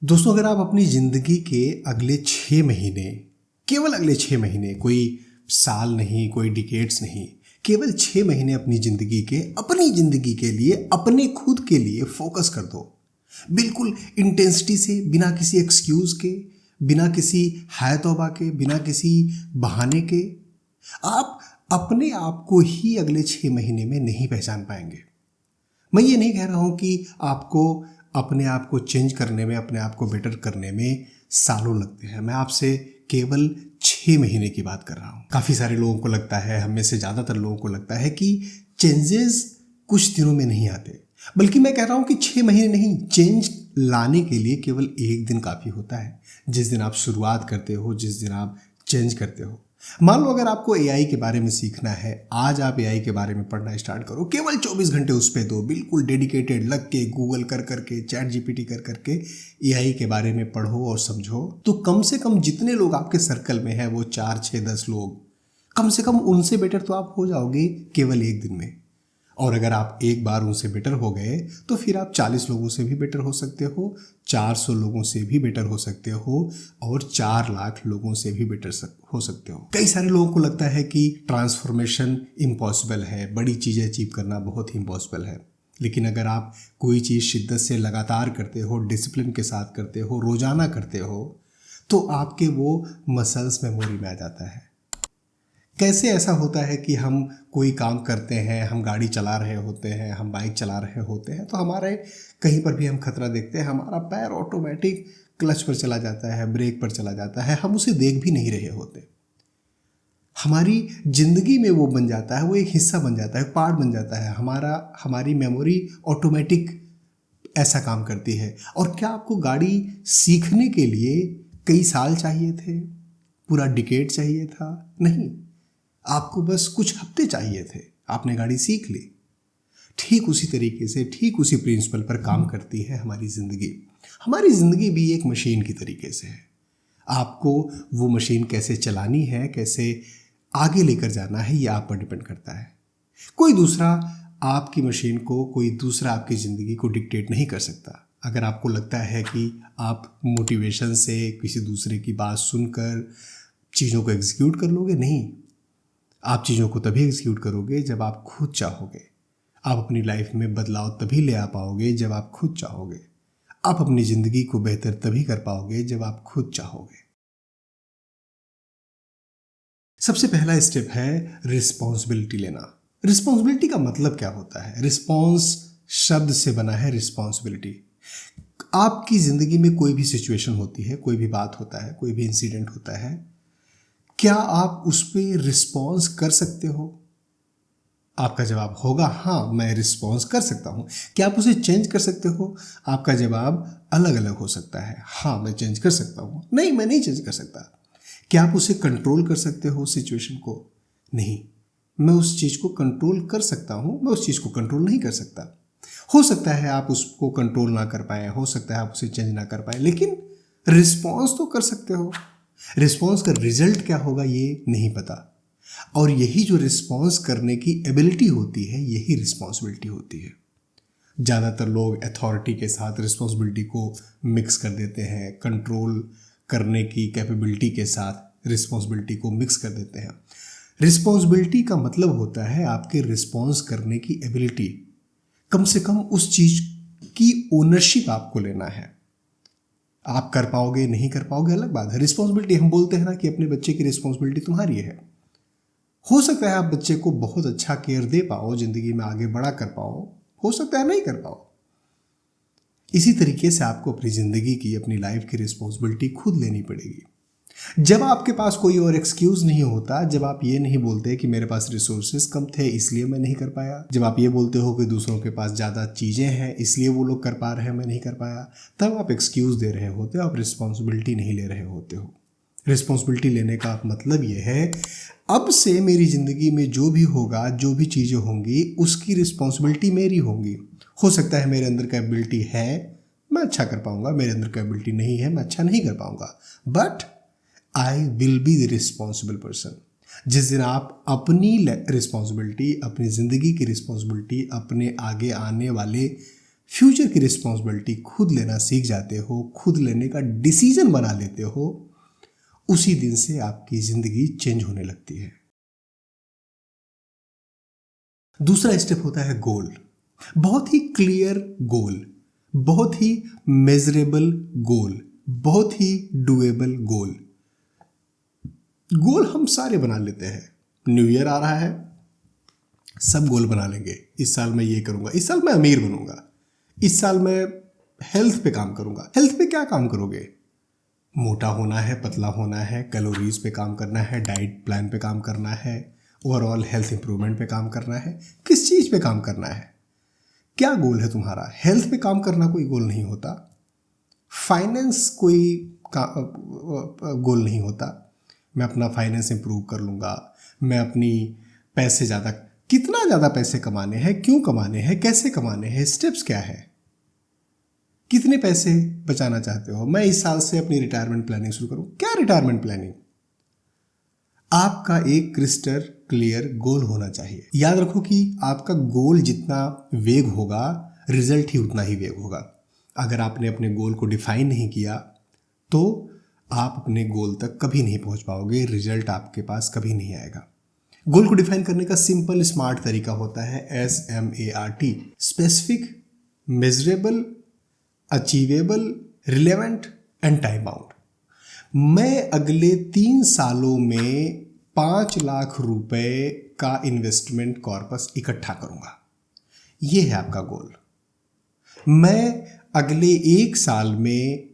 दोस्तों, अगर आप अपनी जिंदगी के अगले 6 महीने, केवल अगले 6 महीने, कोई साल नहीं, कोई डिकेड्स नहीं, केवल 6 महीने अपनी जिंदगी के लिए, अपने खुद के लिए फोकस कर दो। बिल्कुल इंटेंसिटी से, बिना किसी एक्सक्यूज के, बिना किसी हाय तौबा के, बिना किसी बहाने के। आप अपने आप को ही अगले 6 महीने में नहीं पहचान पाएंगे। मैं ये नहीं कह रहा हूं कि आपको अपने आप को चेंज करने में, अपने आप को बेटर करने में सालों लगते हैं। मैं आपसे केवल 6 महीने की बात कर रहा हूं। काफ़ी सारे लोगों को लगता है, हम में से ज़्यादातर लोगों को लगता है कि चेंजेस कुछ दिनों में नहीं आते, बल्कि मैं कह रहा हूं कि 6 महीने नहीं, चेंज लाने के लिए केवल एक दिन काफ़ी होता है। जिस दिन आप शुरुआत करते हो, जिस दिन आप चेंज करते हो। मान लो अगर आपको एआई के बारे में सीखना है, आज आप एआई के बारे में पढ़ना स्टार्ट करो, केवल 24 घंटे उस पे दो, बिल्कुल डेडिकेटेड लग के, गूगल कर करके, चैट जीपीटी कर करके एआई के बारे में पढ़ो और समझो, तो कम से कम जितने लोग आपके सर्कल में हैं, वो 4, 6, 10 लोग, कम से कम उनसे बेटर तो आप हो जाओगे केवल एक दिन में। और अगर आप एक बार उनसे बेटर हो गए, तो फिर आप 40 लोगों से भी बेटर हो सकते हो, 400 लोगों से भी बेटर हो सकते हो, और 4 लाख लोगों से भी बेटर हो सकते हो। कई सारे लोगों को लगता है कि ट्रांसफॉर्मेशन इम्पॉसिबल है, बड़ी चीज़ें अचीव करना बहुत ही इम्पॉसिबल है। लेकिन अगर आप कोई चीज़ शिद्दत से लगातार करते हो, डिसिप्लिन के साथ करते हो, रोजाना करते हो, तो आपके वो मसल्स मेमोरी में आ जाता है। कैसे ऐसा होता है कि हम कोई काम करते हैं, हम गाड़ी चला रहे होते हैं, हम बाइक चला रहे होते हैं, तो हमारे कहीं पर भी हम खतरा देखते हैं, हमारा पैर ऑटोमेटिक क्लच पर चला जाता है, ब्रेक पर चला जाता है, हम उसे देख भी नहीं रहे होते। हमारी जिंदगी में वो बन जाता है, वो एक हिस्सा बन जाता है, पार्ट बन जाता है। हमारी मेमोरी ऑटोमेटिक ऐसा काम करती है। और क्या आपको गाड़ी सीखने के लिए कई साल चाहिए थे, पूरा डिकेड चाहिए था? नहीं, आपको बस कुछ हफ्ते चाहिए थे, आपने गाड़ी सीख ली। ठीक उसी तरीके से, ठीक उसी प्रिंसिपल पर काम करती है हमारी ज़िंदगी। हमारी ज़िंदगी भी एक मशीन की तरीके से है। आपको वो मशीन कैसे चलानी है, कैसे आगे लेकर जाना है, ये आप पर डिपेंड करता है। कोई दूसरा आपकी मशीन को, कोई दूसरा आपकी ज़िंदगी को डिक्टेट नहीं कर सकता। अगर आपको लगता है कि आप मोटिवेशन से, किसी दूसरे की बात सुनकर चीज़ों को एग्जीक्यूट कर लोगे, नहीं। आप चीज़ों को तभी एग्जीक्यूट करोगे जब आप खुद चाहोगे। आप अपनी लाइफ में बदलाव तभी ले आ पाओगे जब आप खुद चाहोगे। आप अपनी ज़िंदगी को बेहतर तभी कर पाओगे जब आप खुद चाहोगे। सबसे पहला स्टेप है रिस्पॉन्सिबिलिटी लेना। रिस्पॉन्सिबिलिटी का मतलब क्या होता है? रिस्पॉन्स शब्द से बना है रिस्पॉन्सिबिलिटी। आपकी ज़िंदगी में कोई भी सिचुएशन होती है, कोई भी बात होता है, कोई भी इंसिडेंट होता है, क्या आप उस पर रिस्पॉन्स कर सकते हो? आपका जवाब होगा हाँ, मैं रिस्पॉन्स कर सकता हूँ। क्या आप उसे चेंज कर सकते हो? आपका जवाब अलग अलग हो सकता है। हाँ, मैं चेंज कर सकता हूँ। नहीं, मैं नहीं चेंज कर सकता। क्या आप उसे कंट्रोल कर सकते हो, सिचुएशन को? नहीं, मैं उस चीज़ को कंट्रोल कर सकता हूँ, मैं उस चीज़ को कंट्रोल नहीं कर सकता। हो सकता है आप उसको कंट्रोल ना कर पाए, हो सकता है आप उसे चेंज ना कर पाए, लेकिन रिस्पॉन्स तो कर सकते हो। रिस्पॉन्स का रिजल्ट क्या होगा ये नहीं पता। और यही जो रिस्पॉन्स करने की एबिलिटी होती है, यही रिस्पॉन्सिबिलिटी होती है। ज़्यादातर लोग अथॉरिटी के साथ रिस्पॉन्सिबिलिटी को मिक्स कर देते हैं, कंट्रोल करने की कैपेबिलिटी के साथ रिस्पॉन्सिबिलिटी को मिक्स कर देते हैं। रिस्पॉन्सिबिलिटी का मतलब होता है आपके रिस्पॉन्स करने की एबिलिटी। कम से कम उस चीज़ की ओनरशिप आपको लेना है। आप कर पाओगे नहीं कर पाओगे अलग बात है। रिस्पॉन्सिबिलिटी, हम बोलते हैं ना कि अपने बच्चे की रिस्पॉन्सिबिलिटी तुम्हारी है। हो सकता है आप बच्चे को बहुत अच्छा केयर दे पाओ, जिंदगी में आगे बड़ा कर पाओ, हो सकता है नहीं कर पाओ। इसी तरीके से आपको अपनी ज़िंदगी की, अपनी लाइफ की रिस्पॉन्सिबिलिटी खुद लेनी पड़ेगी। जब आपके पास कोई और एक्सक्यूज़ नहीं होता, जब आप ये नहीं बोलते कि मेरे पास रिसोर्सेज कम थे इसलिए मैं नहीं कर पाया, जब आप ये बोलते हो कि दूसरों के पास ज़्यादा चीज़ें हैं इसलिए वो लोग कर पा रहे हैं, मैं नहीं कर पाया, तब आप एक्सक्यूज़ दे रहे होते हो, आप रिस्पॉन्सिबिलिटी नहीं ले रहे होते हो। रिस्पॉन्सिबिलिटी लेने का मतलब ये है, अब से मेरी ज़िंदगी में जो भी होगा, जो भी चीज़ें होंगी, उसकी रिस्पॉन्सिबिलिटी मेरी होंगी। हो सकता है मेरे अंदर कैपेबिलिटी है, मैं अच्छा कर पाऊंगा, मेरे अंदर कैपेबिलिटी नहीं है, मैं अच्छा नहीं कर पाऊंगा, but I will be the responsible person. जिस दिन आप अपनी रिस्पॉन्सिबिलिटी, अपनी ज़िंदगी की रिस्पॉन्सिबिलिटी, अपने आगे आने वाले फ्यूचर की रिस्पॉन्सिबिलिटी खुद लेना सीख जाते हो, खुद लेने का डिसीजन बना लेते हो, उसी दिन से आपकी जिंदगी चेंज होने लगती है। दूसरा स्टेप होता है गोल। बहुत ही क्लियर गोल, बहुत ही मेजरेबल गोल, बहुत ही डुएबल गोल। गोल हम सारे बना लेते हैं। न्यू ईयर आ रहा है, सब गोल बना लेंगे। इस साल मैं ये करूंगा, इस साल मैं अमीर बनूंगा, इस साल मैं हेल्थ पे काम करूंगा। हेल्थ पे क्या काम करोगे? मोटा होना है, पतला होना है, कैलोरीज पे काम करना है, डाइट प्लान पे काम करना है, ओवरऑल हेल्थ इंप्रूवमेंट पे काम करना है। किस चीज़ पे काम करना है? क्या गोल है तुम्हारा? हेल्थ पे काम करना कोई गोल नहीं होता, फाइनेंस कोई गोल नहीं होता। मैं अपना फाइनेंस इंप्रूव कर लूँगा, मैं अपनी पैसे ज़्यादा, कितना ज़्यादा पैसे कमाने हैं, क्यों कमाने हैं, कैसे कमाने हैं, स्टेप्स क्या है, कितने पैसे बचाना चाहते हो। मैं इस साल से अपनी रिटायरमेंट प्लानिंग शुरू करूँ। क्या रिटायरमेंट प्लानिंग? आपका एक क्रिस्टल क्लियर गोल होना चाहिए। याद रखो कि आपका गोल जितना वेग होगा, रिजल्ट ही उतना ही वेग होगा। अगर आपने अपने गोल को डिफाइन नहीं किया तो आप अपने गोल तक कभी नहीं पहुंच पाओगे, रिजल्ट आपके पास कभी नहीं आएगा। गोल को डिफाइन करने का सिंपल स्मार्ट तरीका होता है SMART, specific, measurable, achievable, relevant and time bound. मैं अगले 3 सालों में 5 लाख रुपए का इन्वेस्टमेंट कॉर्पस इकट्ठा करूंगा। यह है आपका गोल। मैं अगले 1 साल में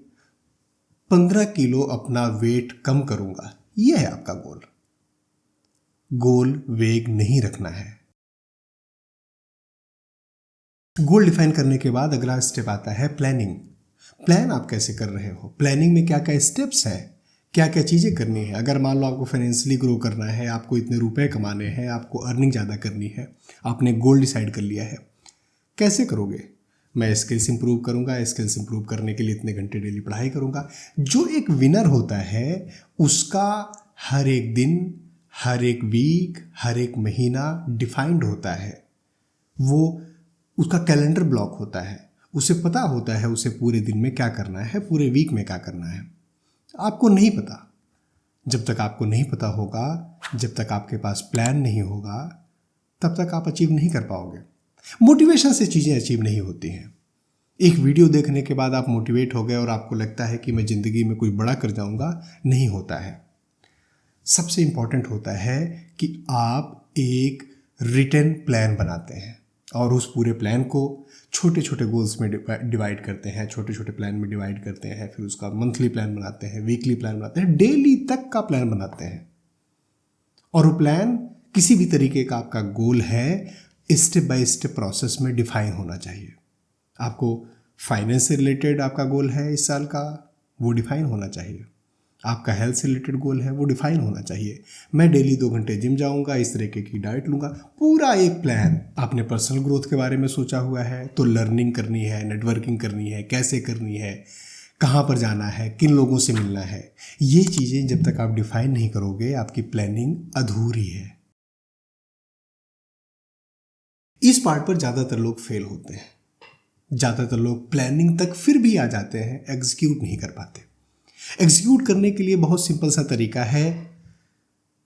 15 किलो अपना वेट कम करूंगा। यह है आपका गोल। गोल वेग नहीं रखना है। गोल डिफाइन करने के बाद अगला स्टेप आता है प्लानिंग। प्लान आप कैसे कर रहे हो? प्लानिंग में क्या क्या स्टेप्स हैं, क्या क्या चीज़ें करनी है। अगर मान लो आपको फाइनेंशियली ग्रो करना है, आपको इतने रुपए कमाने हैं, आपको अर्निंग ज़्यादा करनी है, आपने गोल डिसाइड कर लिया है, कैसे करोगे? मैं स्किल्स इंप्रूव करूंगा, स्किल्स इंप्रूव करने के लिए इतने घंटे डेली पढ़ाई करूंगा। जो एक विनर होता है उसका हर एक दिन, हर एक वीक, हर एक महीना डिफाइंड होता है। वो उसका कैलेंडर ब्लॉक होता है, उसे पता होता है उसे पूरे दिन में क्या करना है, पूरे वीक में क्या करना है। आपको नहीं पता। जब तक आपको नहीं पता होगा, जब तक आपके पास प्लान नहीं होगा, तब तक आप अचीव नहीं कर पाओगे। मोटिवेशन से चीज़ें अचीव नहीं होती हैं। एक वीडियो देखने के बाद आप मोटिवेट हो गए और आपको लगता है कि मैं ज़िंदगी में कोई बड़ा कर जाऊंगा, नहीं होता है। सबसे इम्पॉर्टेंट होता है कि आप एक रिटन प्लान बनाते हैं और उस पूरे प्लान को छोटे छोटे गोल्स में डिवाइड करते हैं, छोटे छोटे प्लान में डिवाइड करते हैं। फिर उसका मंथली प्लान बनाते हैं, वीकली प्लान बनाते हैं, डेली तक का प्लान बनाते हैं। और वो प्लान किसी भी तरीके का आपका गोल है, स्टेप बाय स्टेप प्रोसेस में डिफाइन होना चाहिए। आपको फाइनेंस से रिलेटेड आपका गोल है इस साल का, वो डिफाइन होना चाहिए। आपका हेल्थ से रिलेटेड गोल है, वो डिफाइन होना चाहिए। मैं डेली 2 घंटे जिम जाऊंगा, इस तरीके की डाइट लूंगा, पूरा एक प्लान। आपने पर्सनल ग्रोथ के बारे में सोचा हुआ है तो लर्निंग करनी है, नेटवर्किंग करनी है, कैसे करनी है, कहाँ पर जाना है, किन लोगों से मिलना है। ये चीज़ें जब तक आप डिफाइन नहीं करोगे, आपकी प्लानिंग अधूरी है। इस पार्ट पर ज़्यादातर लोग फेल होते हैं। ज़्यादातर लोग प्लानिंग तक फिर भी आ जाते हैं, एग्जीक्यूट नहीं कर पाते। एग्जीक्यूट करने के लिए बहुत सिंपल सा तरीका है,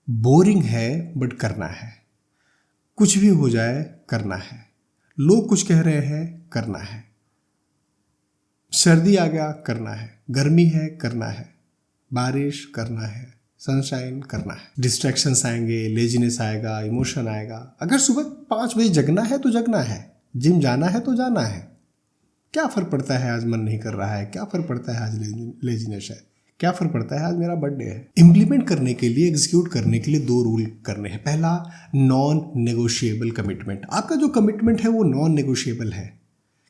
बोरिंग है बट करना है। कुछ भी हो जाए करना है। लोग कुछ कह रहे हैं, करना है। सर्दी आ गया, करना है। गर्मी है, करना है। बारिश, करना है। सनशाइन, करना है। डिस्ट्रैक्शंस आएंगे, लेजीनेस आएगा, इमोशन आएगा। अगर सुबह 5 बजे जगना है तो जगना है, जिम जाना है तो जाना है। क्या फ़र्क पड़ता है आज मन नहीं कर रहा है, क्या फ़र्क पड़ता है आज लेजीनेस है, क्या फ़र्क पड़ता है आज मेरा बर्थडे है। इम्प्लीमेंट करने के लिए, एग्जीक्यूट करने के लिए 2 रूल करने हैं। पहला, नॉन नेगोशिएबल कमिटमेंट। आपका जो कमिटमेंट है वो नॉन नेगोशिएबल है,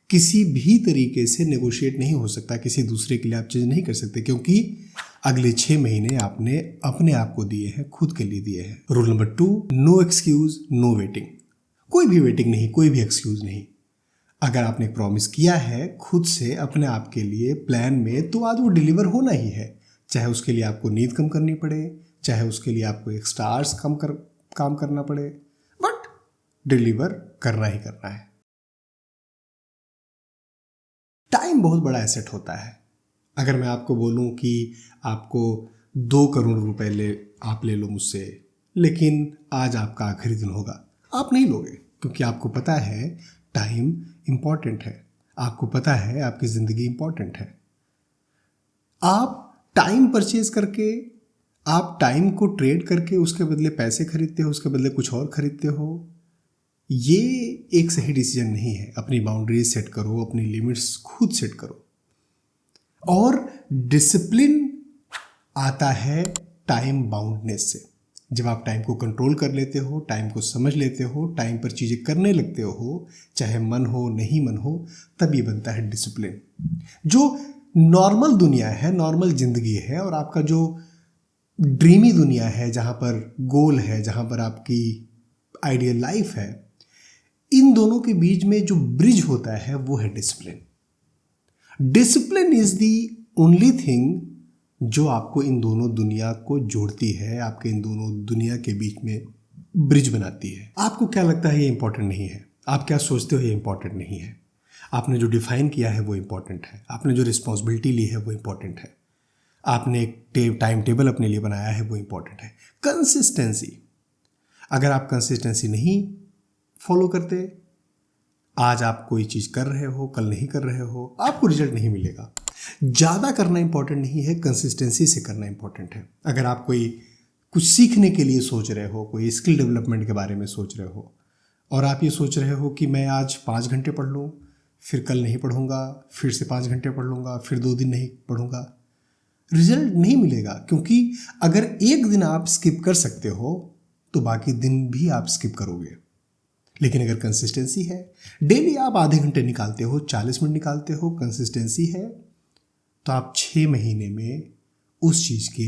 किसी भी तरीके से नेगोशिएट नहीं हो सकता। किसी दूसरे के लिए आप चीज़ नहीं कर सकते, क्योंकि अगले 6 महीने आपने अपने आप को दिए हैं, खुद के लिए दिए हैं। Rule number 2, no excuse, no waiting. कोई भी वेटिंग नहीं, कोई भी एक्सक्यूज नहीं। अगर आपने प्रॉमिस किया है खुद से अपने आप के लिए प्लान में, तो आज वो डिलीवर होना ही है। चाहे उसके लिए आपको नींद कम करनी पड़े, चाहे उसके लिए आपको एक्स्ट्रा आवर्स काम करना पड़े, बट डिलीवर करना ही करना है। टाइम बहुत बड़ा एसेट होता है। अगर मैं आपको बोलूं कि आपको 2 करोड़ रुपए आप ले लो मुझसे, लेकिन आज आपका आखिरी दिन होगा, आप नहीं लोगे, क्योंकि आपको पता है टाइम इम्पॉर्टेंट है, आपको पता है आपकी ज़िंदगी इम्पॉर्टेंट है। आप टाइम परचेज करके, आप टाइम को ट्रेड करके उसके बदले पैसे खरीदते हो, उसके बदले कुछ और खरीदते हो, ये एक सही डिसीजन नहीं है। अपनी बाउंड्रीज सेट करो, अपनी लिमिट्स खुद सेट करो। और डिसिप्लिन आता है टाइम बाउंडनेस से। जब आप टाइम को कंट्रोल कर लेते हो, टाइम को समझ लेते हो, टाइम पर चीज़ें करने लगते हो, चाहे मन हो नहीं मन हो, तब ये बनता है डिसिप्लिन। जो नॉर्मल दुनिया है, नॉर्मल जिंदगी है, और आपका जो ड्रीमी दुनिया है, जहाँ पर गोल है, जहाँ पर आपकी आइडियल लाइफ है, इन दोनों के बीच में जो ब्रिज होता है वो है discipline. Discipline is the only thing जो आपको इन दोनों दुनिया को जोड़ती है, आपके इन दोनों दुनिया के बीच में ब्रिज बनाती है। आपको क्या लगता है ये इंपॉर्टेंट नहीं है, आप क्या सोचते हो ये इंपॉर्टेंट नहीं है, आपने जो डिफाइन किया है वो इंपॉर्टेंट है, आपने जो रिस्पॉन्सिबिलिटी ली है वो इंपॉर्टेंट है, आपने एक टाइम टेबल अपने लिए बनाया है वो इंपॉर्टेंट है। कंसिस्टेंसी, अगर आप कंसिस्टेंसी नहीं फॉलो करते, आज आप कोई चीज़ कर रहे हो, कल नहीं कर रहे हो, आपको रिजल्ट नहीं मिलेगा। ज़्यादा करना इंपॉर्टेंट नहीं है, कंसिस्टेंसी से करना इंपॉर्टेंट है। अगर आप कोई कुछ सीखने के लिए सोच रहे हो, कोई स्किल डेवलपमेंट के बारे में सोच रहे हो, और आप ये सोच रहे हो कि मैं आज 5 घंटे पढ़ लूँ, फिर कल नहीं पढ़ूंगा, फिर से 5 घंटे पढ़ लूँगा, फिर 2 दिन नहीं पढ़ूंगा, रिजल्ट नहीं मिलेगा। क्योंकि अगर एक दिन आप स्किप कर सकते हो तो बाकी दिन भी आप स्किप करोगे। लेकिन अगर कंसिस्टेंसी है, डेली आप आधे घंटे निकालते हो, 40 मिनट निकालते हो, कंसिस्टेंसी है, तो आप 6 महीने में उस चीज़ के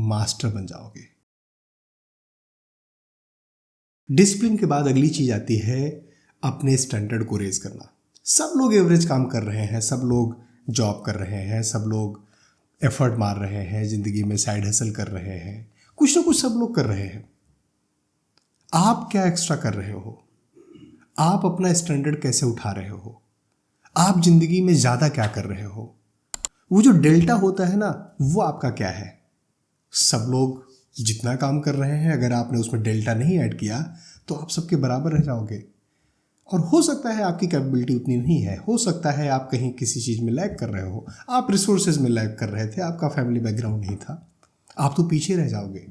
मास्टर बन जाओगे। डिसिप्लिन के बाद अगली चीज़ आती है अपने स्टैंडर्ड को रेज करना। सब लोग एवरेज काम कर रहे हैं, सब लोग जॉब कर रहे हैं, सब लोग एफर्ट मार रहे हैं, ज़िंदगी में साइड हसल कर रहे हैं, कुछ ना कुछ सब लोग कर रहे हैं। आप क्या एक्स्ट्रा कर रहे हो? आप अपना स्टैंडर्ड कैसे उठा रहे हो? आप ज़िंदगी में ज़्यादा क्या कर रहे हो? वो जो डेल्टा होता है ना, वो आपका क्या है? सब लोग जितना काम कर रहे हैं, अगर आपने उसमें डेल्टा नहीं ऐड किया तो आप सबके बराबर रह जाओगे। और हो सकता है आपकी कैपेबिलिटी उतनी नहीं है, हो सकता है आप कहीं किसी चीज़ में लैग कर रहे हो, आप रिसोर्सेज में लैग कर रहे थे, आपका फैमिली बैकग्राउंड नहीं था, आप तो पीछे रह जाओगे।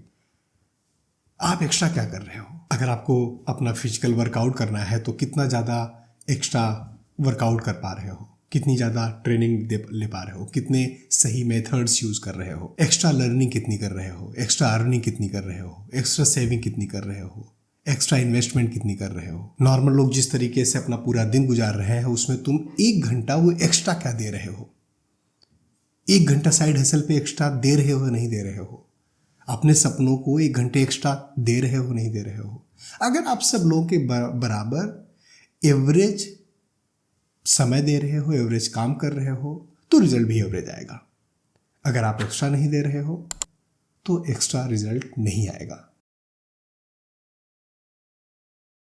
आप एक्स्ट्रा क्या कर रहे हो? अगर आपको अपना फिजिकल वर्कआउट करना है तो कितना ज़्यादा एक्स्ट्रा वर्कआउट कर पा रहे हो, कितनी ज़्यादा ट्रेनिंग ले पा रहे हो, कितने सही मेथड्स यूज़ कर रहे हो, एक्स्ट्रा लर्निंग कितनी कर रहे हो, एक्स्ट्रा अर्निंग कितनी कर रहे हो, एक्स्ट्रा सेविंग कितनी कर रहे हो, एक्स्ट्रा इन्वेस्टमेंट कितनी कर रहे हो। नॉर्मल लोग जिस तरीके से अपना पूरा दिन गुजार रहे हैं, उसमें तुम 1 घंटा वो एक्स्ट्रा क्या दे रहे हो? 1 घंटा साइड हसल पे एक्स्ट्रा दे रहे हो नहीं दे रहे हो? अपने सपनों को 1 घंटे एक्स्ट्रा दे रहे हो नहीं दे रहे हो? अगर आप सब लोगों के बराबर एवरेज समय दे रहे हो, एवरेज काम कर रहे हो, तो रिजल्ट भी एवरेज आएगा। अगर आप एक्स्ट्रा नहीं दे रहे हो तो एक्स्ट्रा रिजल्ट नहीं आएगा।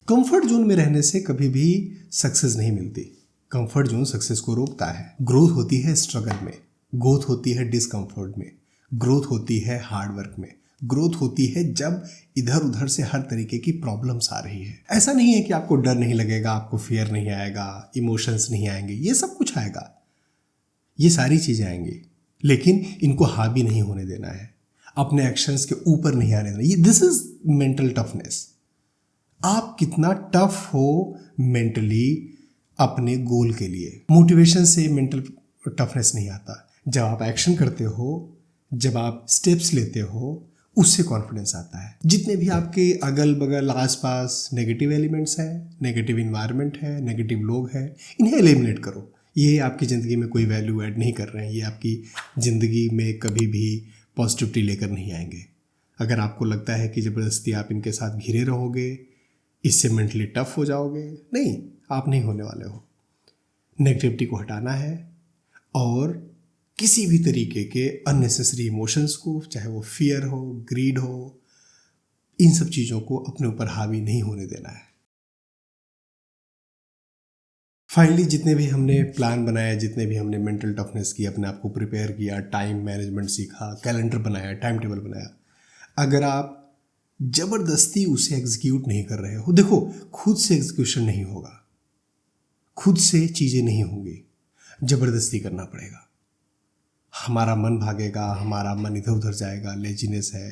कंफर्ट जोन में रहने से कभी भी सक्सेस नहीं मिलती। कंफर्ट जोन सक्सेस को रोकता है। ग्रोथ होती है स्ट्रगल में, ग्रोथ होती है डिस्कंफर्ट में, ग्रोथ होती है हार्ड वर्क में, ग्रोथ होती है जब इधर उधर से हर तरीके की प्रॉब्लम्स आ रही है। ऐसा नहीं है कि आपको डर नहीं लगेगा, आपको फियर नहीं आएगा, इमोशंस नहीं आएंगे, ये सब कुछ आएगा, ये सारी चीज़ें आएंगी, लेकिन इनको हावी नहीं होने देना है, अपने एक्शंस के ऊपर नहीं आने देना। ये दिस इज मेंटल टफनेस। आप कितना टफ हो मेंटली अपने गोल के लिए। मोटिवेशन से मेंटल टफनेस नहीं आता, जब आप एक्शन करते हो, जब आप स्टेप्स लेते हो, उससे कॉन्फिडेंस आता है। जितने भी आपके अगल बगल आसपास नेगेटिव एलिमेंट्स हैं, नेगेटिव इन्वायरमेंट है, नेगेटिव लोग हैं, इन्हें एलिमिनेट करो। ये आपकी ज़िंदगी में कोई वैल्यू ऐड नहीं कर रहे हैं, ये आपकी ज़िंदगी में कभी भी पॉजिटिविटी लेकर नहीं आएंगे। अगर आपको लगता है कि ज़बरदस्ती आप इनके साथ घिरे रहोगे, इससे मेंटली टफ हो जाओगे, नहीं, आप नहीं होने वाले हो। नेगेटिविटी को हटाना है और किसी भी तरीके के अननेसेसरी इमोशंस को, चाहे वो फियर हो, ग्रीड हो, इन सब चीज़ों को अपने ऊपर हावी नहीं होने देना है। फाइनली जितने भी हमने प्लान बनाया, जितने भी हमने मेंटल टफनेस की, अपने आप को प्रिपेयर किया, टाइम मैनेजमेंट सीखा, कैलेंडर बनाया, टाइम टेबल बनाया, अगर आप ज़बरदस्ती उसे एग्जीक्यूट नहीं कर रहे हो, देखो खुद से एग्जीक्यूशन नहीं होगा, खुद से चीज़ें नहीं होंगी, ज़बरदस्ती करना पड़ेगा। हमारा मन भागेगा, हमारा मन इधर उधर जाएगा, लेजीनेस है,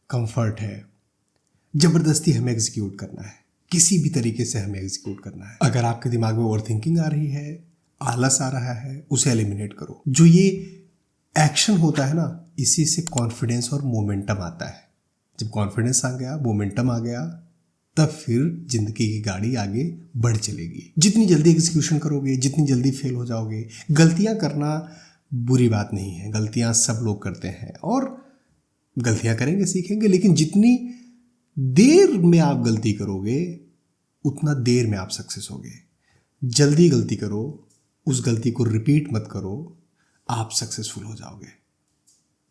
कंफर्ट है, ज़बरदस्ती हमें एग्जीक्यूट करना है, किसी भी तरीके से हमें एग्जीक्यूट करना है। अगर आपके दिमाग में ओवर थिंकिंग आ रही है, आलस आ रहा है, उसे एलिमिनेट करो। जो ये एक्शन होता है ना, इसी से कॉन्फिडेंस और मोमेंटम आता है। जब कॉन्फिडेंस आ गया, मोमेंटम आ गया, तब फिर जिंदगी की गाड़ी आगे बढ़ चलेगी। जितनी जल्दी एग्जीक्यूशन करोगे, जितनी जल्दी फेल हो जाओगे। गलतियां करना बुरी बात नहीं है, गलतियां सब लोग करते हैं और गलतियां करेंगे, सीखेंगे, लेकिन जितनी देर में आप गलती करोगे उतना देर में आप सक्सेस होगे। जल्दी गलती करो, उस गलती को रिपीट मत करो, आप सक्सेसफुल हो जाओगे।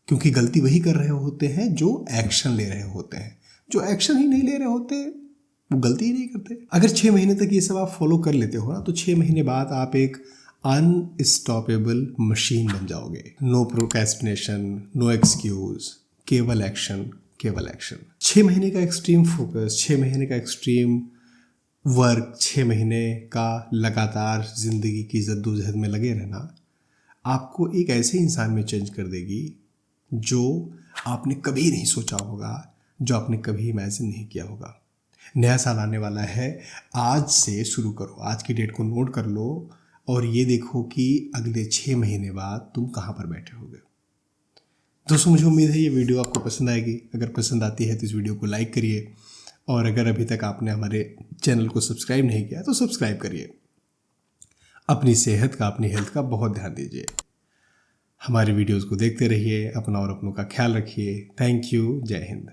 क्योंकि गलती वही कर रहे होते हैं जो एक्शन ले रहे होते हैं। जो एक्शन ही नहीं ले रहे होते वो गलती ही नहीं करते। अगर 6 महीने तक ये सब आप फॉलो कर लेते हो ना, तो 6 महीने बाद आप एक अनस्टॉपेबल मशीन बन जाओगे। नो प्रोक्रेस्टिनेशन, नो एक्सक्यूज, केवल एक्शन, केवल एक्शन। 6 महीने का एक्सट्रीम फोकस, 6 महीने का एक्सट्रीम वर्क, 6 महीने का लगातार जिंदगी की जद्दोजहद में लगे रहना आपको एक ऐसे इंसान में चेंज कर देगी जो आपने कभी नहीं सोचा होगा, जो आपने कभी इमेजिन नहीं किया होगा। नया साल आने वाला है, आज से शुरू करो, आज की डेट को नोट कर लो और ये देखो कि अगले 6 महीने बाद तुम कहाँ पर बैठे होगे। दोस्तों, मुझे उम्मीद है ये वीडियो आपको पसंद आएगी। अगर पसंद आती है तो इस वीडियो को लाइक करिए और अगर अभी तक आपने हमारे चैनल को सब्सक्राइब नहीं किया तो सब्सक्राइब करिए। अपनी सेहत का, अपनी हेल्थ का बहुत ध्यान दीजिए। हमारी वीडियोस को देखते रहिए, अपना और अपनों का ख्याल रखिए। Thank you. जय हिंद।